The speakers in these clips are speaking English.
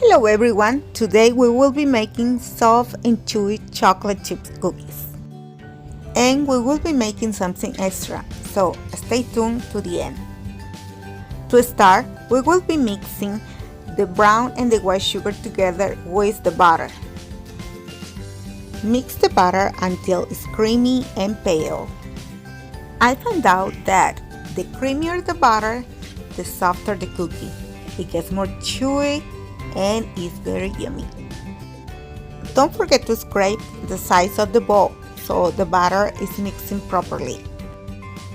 Hello everyone, today we will be making soft and chewy chocolate chip cookies. And we will be making something extra, so stay tuned to the end. To start, we will be mixing the brown and the white sugar together with the butter. Mix the butter until it's creamy and pale. I found out that the creamier the butter, the softer the cookie. It gets more chewy and is very yummy. Don't forget to scrape the sides of the bowl so the batter is mixing properly.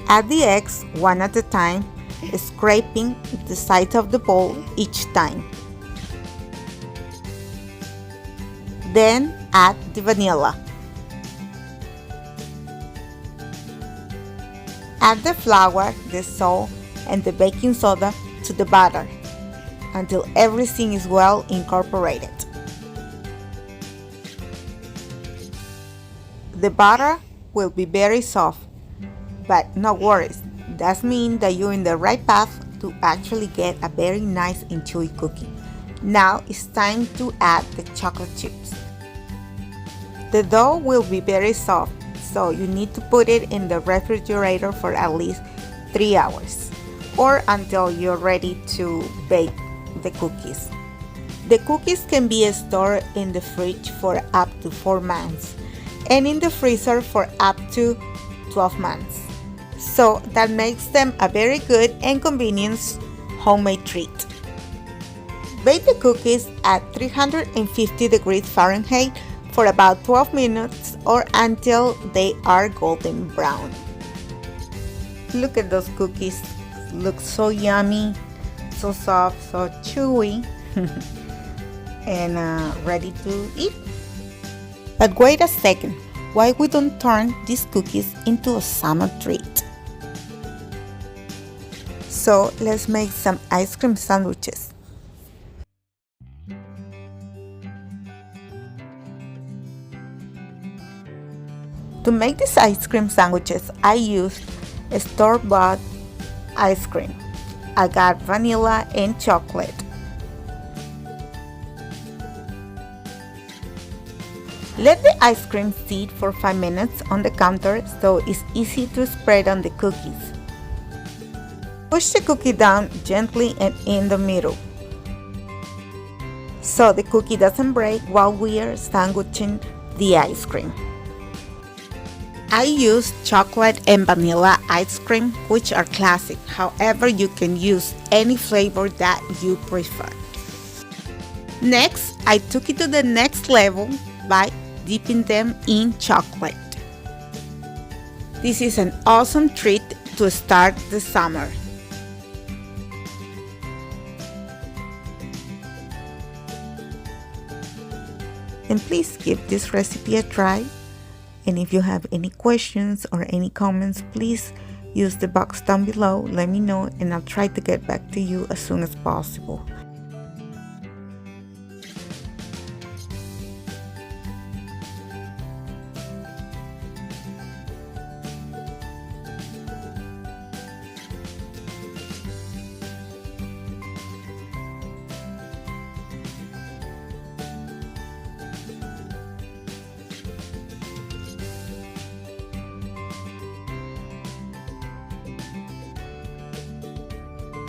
Add the eggs one at a time, scraping the sides of the bowl each time. Then add the vanilla. Add the flour, the salt, and the baking soda to the batter until everything is well incorporated. The batter will be very soft, but no worries, that means that you're in the right path to actually get a very nice and chewy cookie. Now it's time to add the chocolate chips. The dough will be very soft, so you need to put it in the refrigerator for at least 3 hours or until you're ready to bake the cookies. The cookies can be stored in the fridge for up to 4 months and in the freezer for up to 12 months. So that makes them a very good and convenient homemade treat. Bake the cookies at 350 degrees Fahrenheit for about 12 minutes or until they are golden brown. Look at those cookies, look so yummy, so soft, so chewy, and ready to eat. But wait a second, why we don't turn these cookies into a summer treat? So let's make some ice cream sandwiches. To make these ice cream sandwiches, I used store-bought ice cream. I got vanilla and chocolate. Let the ice cream sit for 5 minutes on the counter so it's easy to spread on the cookies. Push the cookie down gently and in the middle so the cookie doesn't break while we are sandwiching the ice cream. I use chocolate and vanilla ice cream, which are classic. However, you can use any flavor that you prefer. Next, I took it to the next level by dipping them in chocolate. This is an awesome treat to start the summer. And please give this recipe a try. And if you have any questions or any comments, please use the box down below. Let me know and I'll try to get back to you as soon as possible.